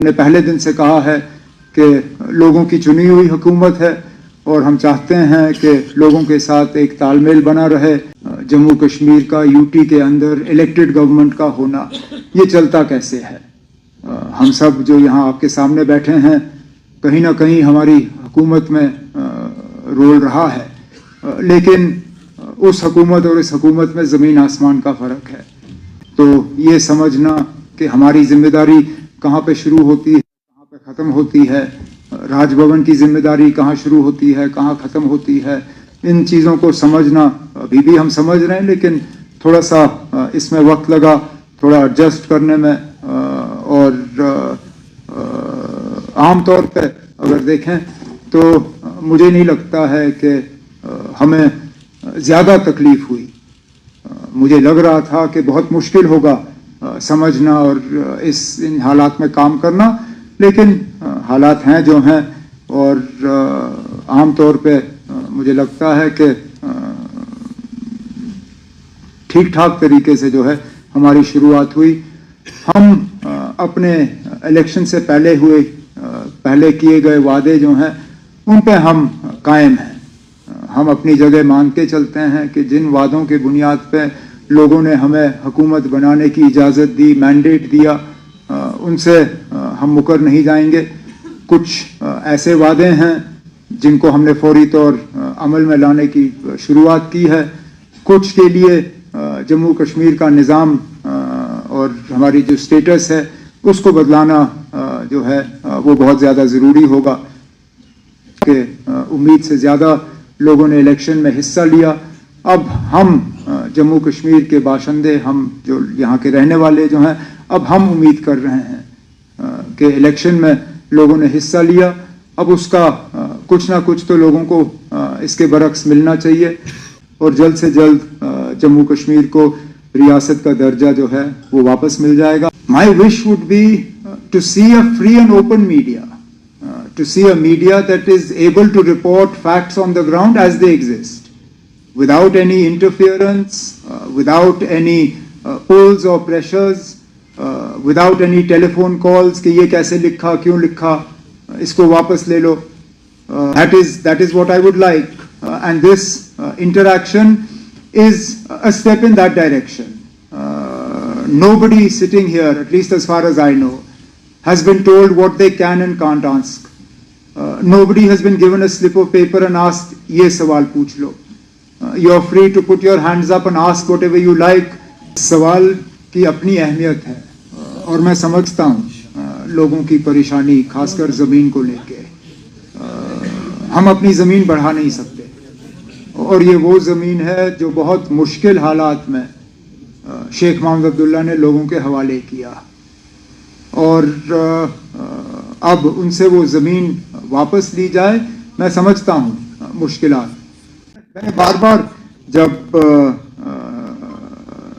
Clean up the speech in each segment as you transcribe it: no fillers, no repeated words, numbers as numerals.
ने पहले दिन से कहा है कि लोगों की चुनी हुई हुकूमत है और हम चाहते हैं कि लोगों के साथ एक तालमेल बना रहे। जम्मू कश्मीर का यूटी के अंदर इलेक्टेड गवर्नमेंट का होना ये चलता कैसे है? हम सब जो यहाँ आपके सामने बैठे हैं कहीं ना कहीं हमारी हुकूमत में रोल रहा है, लेकिन उस हुकूमत और इस हुकूमत में ज़मीन आसमान का फ़र्क है। तो ये समझना कि हमारी जिम्मेदारी कहाँ पे शुरू होती है, कहाँ पे ख़त्म होती है, राजभवन की जिम्मेदारी कहाँ शुरू होती है, कहाँ ख़त्म होती है, इन चीज़ों को समझना अभी भी हम समझ रहे हैं, लेकिन थोड़ा सा इसमें वक्त लगा, थोड़ा एडजस्ट करने में। और आम तौर पे अगर देखें तो मुझे नहीं लगता है कि हमें ज़्यादा तकलीफ़ हुई। मुझे लग रहा था कि बहुत मुश्किल होगा समझना और इन हालात में काम करना, लेकिन हालात हैं जो हैं। और आम तौर पे मुझे लगता है कि ठीक ठाक तरीके से जो है हमारी शुरुआत हुई। हम अपने इलेक्शन से पहले किए गए वादे जो हैं उन पे हम कायम हैं। हम अपनी जगह मान के चलते हैं कि जिन वादों के बुनियाद पे लोगों ने हमें हुकूमत बनाने की इजाज़त दी, मैंडेट दिया, उनसे हम मुकर नहीं जाएंगे। कुछ ऐसे वादे हैं जिनको हमने फौरी तौर अमल में लाने की शुरुआत की है। कुछ के लिए जम्मू कश्मीर का निज़ाम और हमारी जो स्टेटस है उसको बदलाना जो है वो बहुत ज़्यादा ज़रूरी होगा। कि उम्मीद से ज़्यादा लोगों ने इलेक्शन में हिस्सा लिया। अब हम जम्मू कश्मीर के बाशिंदे, हम जो यहाँ के रहने वाले जो हैं, अब हम उम्मीद कर रहे हैं कि इलेक्शन में लोगों ने हिस्सा लिया, अब उसका कुछ ना कुछ तो लोगों को इसके बरक्स मिलना चाहिए और जल्द से जल्द जम्मू कश्मीर को रियासत का दर्जा जो है वो वापस मिल जाएगा। My wish would be to see a free and open media, to see a media that is able to report facts on the ground as they exist, without any interference, without any pulls or pressures, without any telephone calls कि ये कैसे लिखा, क्यों लिखा, इसको वापस ले लो। That is what I would like, and this interaction is a step in that direction. Nobody sitting here, at least as far as I know, has been told what they can and can't ask. Nobody has been given a slip of paper and asked, ये सवाल पूछ लो. You are free to put your hands up and ask whatever you like. सवाल की अपनी अहमियत है और मैं समझता हूँ लोगों की परेशानी, खासकर ज़मीन को लेके। हम अपनी ज़मीन बढ़ा नहीं सकते और ये वो ज़मीन है जो बहुत मुश्किल हालात में शेख मोहम्मद अब्दुल्ला ने लोगों के हवाले किया और अब उनसे वो ज़मीन वापस ली जाए, मैं समझता हूँ मुश्किलात। मैंने बार बार जब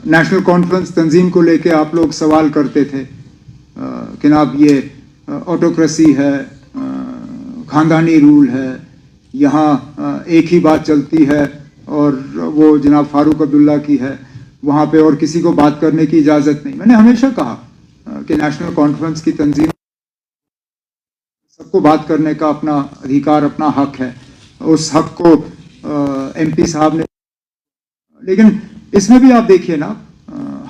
नेशनल कॉन्फ्रेंस तंजीम को लेके आप लोग सवाल करते थे कि जनाब ये ऑटोक्रेसी है, खानदानी रूल है, यहाँ एक ही बात चलती है और वो जनाब फारूक अब्दुल्ला की है, वहाँ पे और किसी को बात करने की इजाज़त नहीं। मैंने हमेशा कहा कि नेशनल कॉन्फ्रेंस की तंजीम सबको बात करने का अपना अधिकार, अपना हक है। उस हक को एमपी साहब ने, लेकिन इसमें भी आप देखिए ना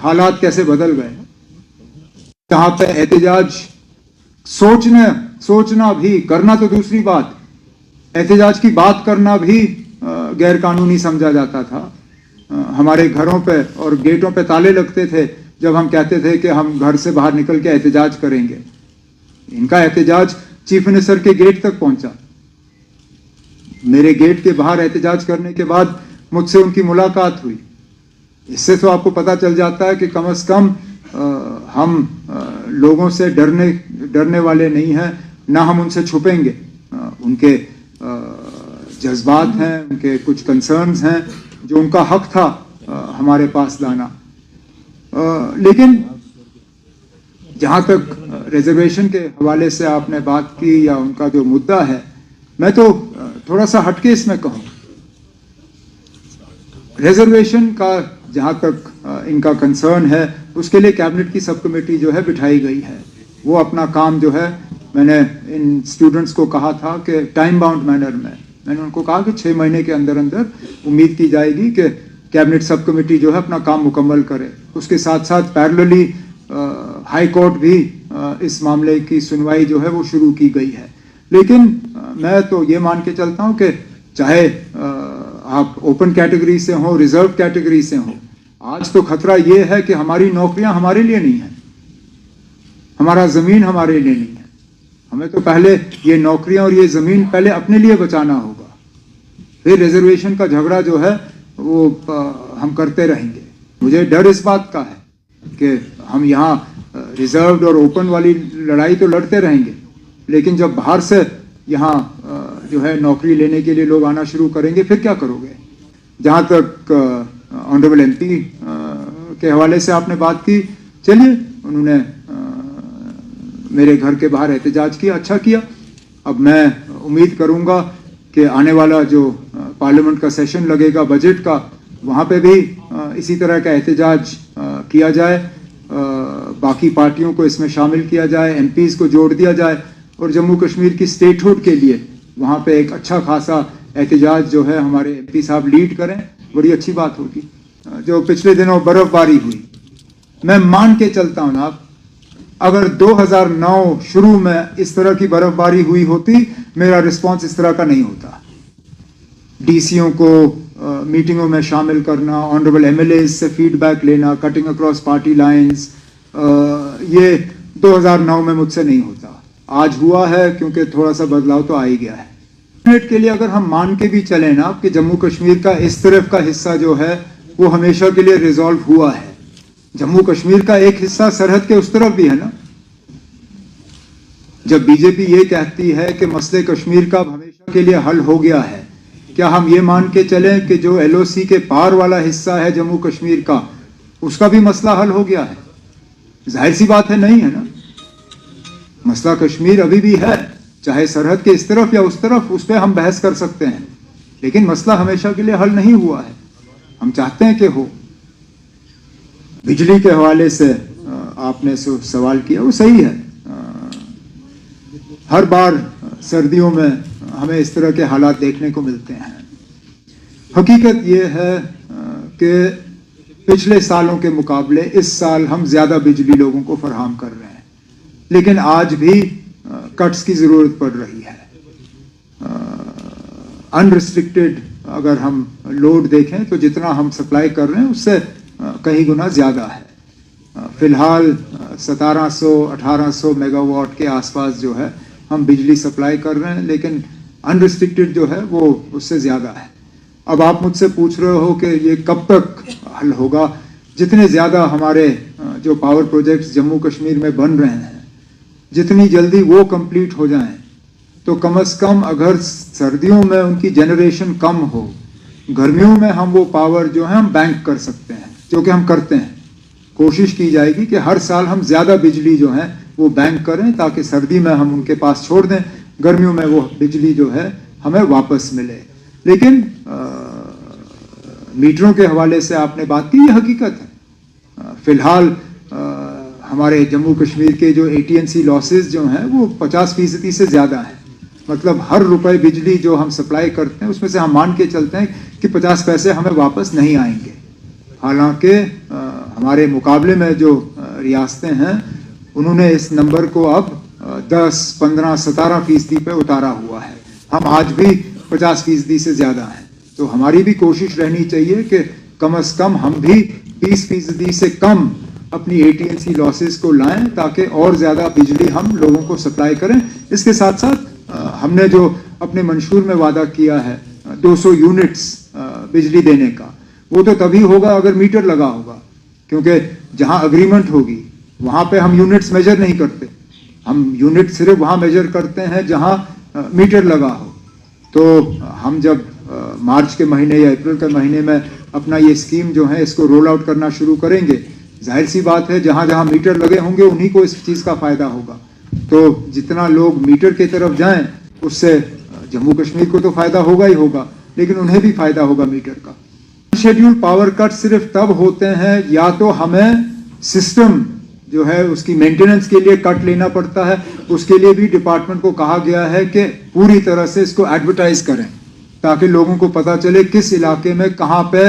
हालात कैसे बदल गए। जहाँ पे एहतजाज सोचना भी, करना तो दूसरी बात, एहतजाज की बात करना भी गैर कानूनी समझा जाता था। हमारे घरों पे और गेटों पे ताले लगते थे जब हम कहते थे कि हम घर से बाहर निकल के एहतजाज करेंगे। इनका एहतजाज चीफ मिनिस्टर के गेट तक पहुंचा। मेरे गेट के बाहर एहतजाज करने के बाद मुझसे उनकी मुलाकात हुई। इससे तो आपको पता चल जाता है कि कम से कम हम लोगों से डरने वाले नहीं हैं, ना हम उनसे छुपेंगे। उनके जज्बात हैं, उनके कुछ कंसर्न्स हैं जो उनका हक था हमारे पास लाना। लेकिन जहाँ तक रिजर्वेशन के हवाले से आपने बात की या उनका जो मुद्दा है, मैं तो थोड़ा सा हटके इसमें कहूँ। रिजर्वेशन का जहाँ तक इनका कंसर्न है, उसके लिए कैबिनेट की सब कमेटी जो है बिठाई गई है। वो अपना काम जो है, मैंने इन स्टूडेंट्स को कहा था कि टाइम बाउंड मैनर में, मैंने उनको कहा कि 6 महीने के अंदर अंदर उम्मीद की जाएगी कि कैबिनेट सब कमेटी जो है अपना काम मुकम्मल करे। उसके साथ साथ पैरेलली हाई कोर्ट भी इस मामले की सुनवाई जो है वो शुरू की गई है। लेकिन मैं तो ये मान के चलता हूँ कि चाहे आप ओपन कैटेगरी से हो, रिजर्व कैटेगरी से हो, आज तो खतरा ये है कि हमारी नौकरियां हमारे लिए नहीं है, हमारा जमीन हमारे लिए नहीं है। हमें तो पहले ये नौकरियां और ये जमीन पहले अपने लिए बचाना होगा, फिर रिजर्वेशन का झगड़ा जो है वो हम करते रहेंगे। मुझे डर इस बात का है कि हम यहाँ रिजर्व्ड और ओपन वाली लड़ाई तो लड़ते रहेंगे, लेकिन जब बाहर से यहाँ जो है नौकरी लेने के लिए लोग आना शुरू करेंगे, फिर क्या करोगे? जहाँ तक ऑनरेबल एमपी के हवाले से आपने बात की, चलिए उन्होंने मेरे घर के बाहर एहतजाज किया, अच्छा किया। अब मैं उम्मीद करूंगा कि आने वाला जो पार्लियामेंट का सेशन लगेगा बजट का, वहाँ पे भी इसी तरह का एहतजाज किया जाए, बाकी पार्टियों को इसमें शामिल किया जाए, एमपीज़ को जोड़ दिया जाए और जम्मू कश्मीर की स्टेटहुड के लिए वहाँ पे एक अच्छा खासा एहतजाज जो है हमारे एमपी साहब लीड करें, बड़ी अच्छी बात होगी। जो पिछले दिनों बर्फबारी हुई, मैं मान के चलता हूँ ना, अगर 2009 शुरू में इस तरह की बर्फबारी हुई होती, मेरा रिस्पांस इस तरह का नहीं होता। डीसीओ को मीटिंगों में शामिल करना, ऑनरेबल एमएलए से फीडबैक लेना, कटिंग अक्रॉस पार्टी लाइंस, ये 2009 में मुझसे नहीं होता। आज हुआ है क्योंकि थोड़ा सा बदलाव तो आ ही गया है। मिनट के लिए अगर हम मान के भी चले ना कि जम्मू कश्मीर का इस तरफ का हिस्सा जो है वो हमेशा के लिए रिजॉल्व हुआ है, जम्मू कश्मीर का एक हिस्सा सरहद के उस तरफ भी है ना। जब बीजेपी ये कहती है कि मसले कश्मीर का हमेशा के लिए हल हो गया है, क्या हम ये मान के चलें कि जो एलओसी के पार वाला हिस्सा है जम्मू कश्मीर का, उसका भी मसला हल हो गया है? जाहिर सी बात है, नहीं है ना। मसला कश्मीर अभी भी है, चाहे सरहद के इस तरफ या उस तरफ, उस पर हम बहस कर सकते हैं, लेकिन मसला हमेशा के लिए हल नहीं हुआ है। हम चाहते हैं कि हो। बिजली के हवाले से आपने सवाल किया, वो सही है। हर बार सर्दियों में हमें इस तरह के हालात देखने को मिलते हैं। हकीकत ये है कि पिछले सालों के मुकाबले इस साल हम ज़्यादा बिजली लोगों को फराहम कर रहे हैं, लेकिन आज भी कट्स की ज़रूरत पड़ रही है। अनरिस्ट्रिक्टेड अगर हम लोड देखें तो जितना हम सप्लाई कर रहे हैं उससे कहीं गुना ज़्यादा है। फ़िलहाल 1700-1800 मेगावाट के आसपास जो है हम बिजली सप्लाई कर रहे हैं, लेकिन अनरिस्ट्रिक्टेड जो है वो उससे ज़्यादा है। अब आप मुझसे पूछ रहे हो कि ये कब तक हल होगा। जितने ज़्यादा हमारे जो पावर प्रोजेक्ट्स जम्मू कश्मीर में बन रहे हैं, जितनी जल्दी वो कंप्लीट हो जाएं, तो कम से कम अगर सर्दियों में उनकी जनरेशन कम हो, गर्मियों में हम वो पावर जो है हम बैंक कर सकते हैं, जो कि हम करते हैं। कोशिश की जाएगी कि हर साल हम ज़्यादा बिजली जो है वो बैंक करें, ताकि सर्दी में हम उनके पास छोड़ दें, गर्मियों में वो बिजली जो है हमें वापस मिले। लेकिन मीटरों के हवाले से आपने बात की, ये हकीकत है। फ़िलहाल हमारे जम्मू कश्मीर के जो AT&C लॉसेस जो हैं वो 50% से ज़्यादा हैं। मतलब हर रुपए बिजली जो हम सप्लाई करते हैं उसमें से हम मान के चलते हैं कि 50 पैसे हमें वापस नहीं आएंगे। हालांकि हमारे मुकाबले में जो रियासतें हैं उन्होंने इस नंबर को अब 10, 15, 17% पे उतारा हुआ है। हम आज भी 50% से ज़्यादा हैं। तो हमारी भी कोशिश रहनी चाहिए कि कम से कम हम भी 20% से कम अपनी AT&C लॉसेस को लाएं, ताकि और ज़्यादा बिजली हम लोगों को सप्लाई करें। इसके साथ साथ हमने जो अपने मंशूर में वादा किया है 200 यूनिट्स बिजली देने का, वो तो तभी होगा अगर मीटर लगा होगा, क्योंकि जहां अग्रीमेंट होगी वहां पे हम यूनिट्स मेजर नहीं करते। हम यूनिट सिर्फ वहां मेजर करते हैं जहां मीटर लगा हो। तो हम जब मार्च के महीने या अप्रैल के महीने में अपना ये स्कीम जो है इसको रोल आउट करना शुरू करेंगे, जाहिर सी बात है जहां जहां मीटर लगे होंगे उन्हीं को इस चीज़ का फ़ायदा होगा। तो जितना लोग मीटर की तरफ जाएं उससे जम्मू कश्मीर को तो फ़ायदा होगा ही होगा, लेकिन उन्हें भी फ़ायदा होगा मीटर का। शेड्यूल पावर कट सिर्फ तब होते हैं या तो हमें सिस्टम जो है उसकी मेंटेनेंस के लिए कट लेना पड़ता है, उसके लिए भी डिपार्टमेंट को कहा गया है कि पूरी तरह से इसको एडवर्टाइज करें ताकि लोगों को पता चले किस इलाके में कहाँ पे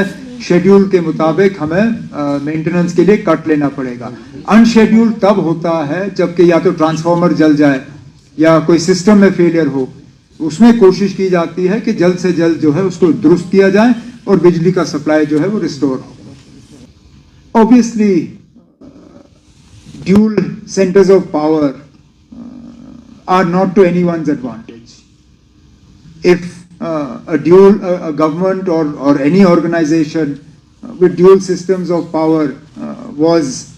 शेड्यूल के मुताबिक हमें मेंटेनेंस के लिए कट लेना पड़ेगा। अनशेड्यूल तब होता है जबकि या तो ट्रांसफार्मर जल जाए या कोई सिस्टम में फेलियर हो, उसमें कोशिश की जाती है कि जल्द से जल्द जो है उसको दुरुस्त किया जाए और बिजली का सप्लाई जो है वो रिस्टोर हो। Obviously dual centers of power are not to anyone's advantage. If a government or any organization with dual systems of power was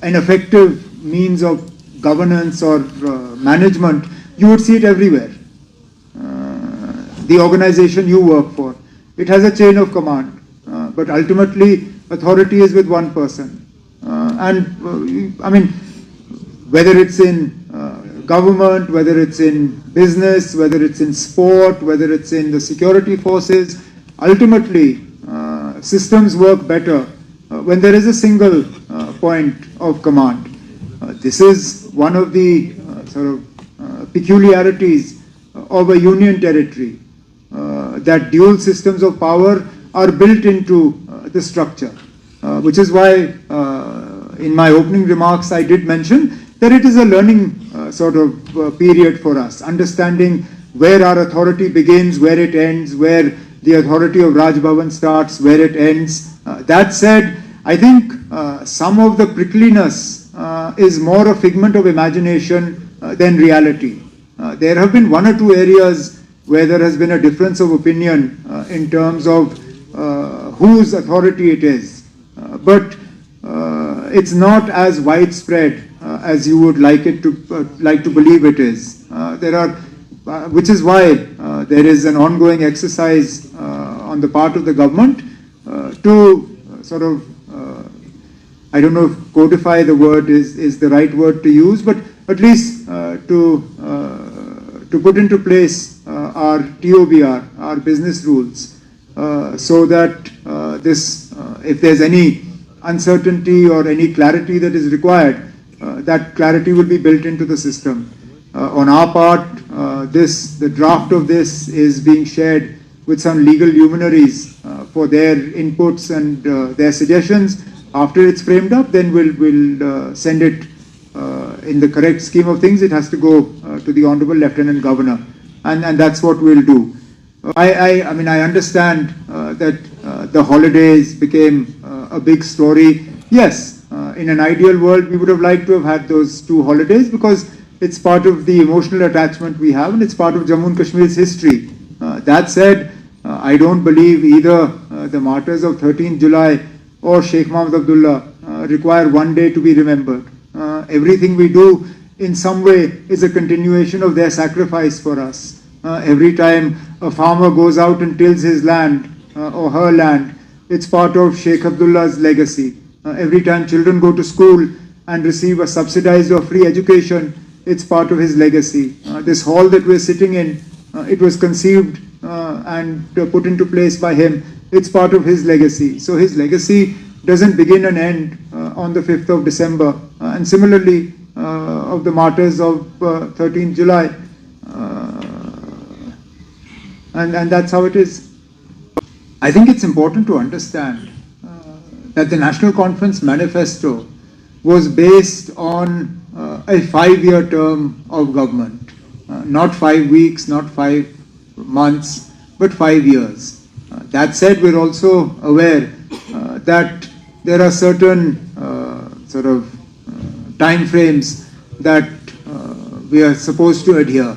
an effective means of governance or management, you would see it everywhere. The organization you work for, it has a chain of command, but ultimately authority is with one person. I mean, whether it's in government, whether it's in business, whether it's in sport, whether it's in the security forces, ultimately systems work better when there is a single point of command. This is one of the sort of peculiarities of a union territory, that dual systems of power are built into the structure, which is why in my opening remarks I did mention that it is a learning sort of period for us, understanding where our authority begins, where it ends, where the authority of Raj Bhavan starts, where it ends. That said, I think some of the prickliness is more a figment of imagination than reality. There have been one or two areas where there has been a difference of opinion in terms of whose authority it is, but it's not as widespread as you would like it to believe it is. Which is why there is an ongoing exercise on the part of the government to sort of, I don't know if codify the word is the right word to use, but at least to put into place our TOBR, our business rules, so that if there's any uncertainty or any clarity that is required, that clarity will be built into the system. On our part, the draft of this is being shared with some legal luminaries for their inputs and their suggestions. After it's framed up, then we'll send it in the correct scheme of things. It has to go to the Honorable Lieutenant Governor, and that's what we'll do. I mean, I understand that the holidays became a big story. Yes, in an ideal world, we would have liked to have had those 2 holidays because it's part of the emotional attachment we have and it's part of Jammu and Kashmir's history. That said, I don't believe either the martyrs of 13th July or Sheikh Mohammed Abdullah require one day to be remembered. Everything we do in some way is a continuation of their sacrifice for us. Every time a farmer goes out and tills his land or her land, it's part of Sheikh Abdullah's legacy. Every time children go to school and receive a subsidized or free education, it's part of his legacy. This hall that we're sitting in, it was conceived and put into place by him. It's part of his legacy. So his legacy doesn't begin and end on the 5th of December. And similarly, of the martyrs of 13th July. And that's how it is. I think it's important to understand that the National Conference Manifesto was based on a 5-year term of government. Not 5 weeks, not 5 months, but 5 years. That said, we're also aware that there are certain sort of time frames that we are supposed to adhere.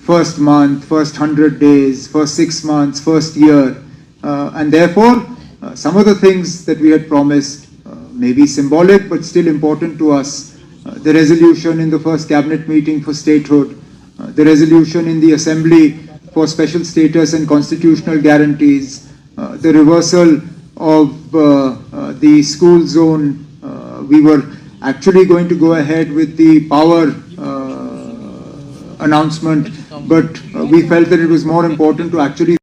First month, first 100 days, first 6 months, first year. And therefore, some of the things that we had promised may be symbolic but still important to us. The resolution in the first cabinet meeting for statehood, the resolution in the assembly for special status and constitutional guarantees, the reversal of the school zone. We were actually going to go ahead with the power announcement, but we felt that it was more important to actually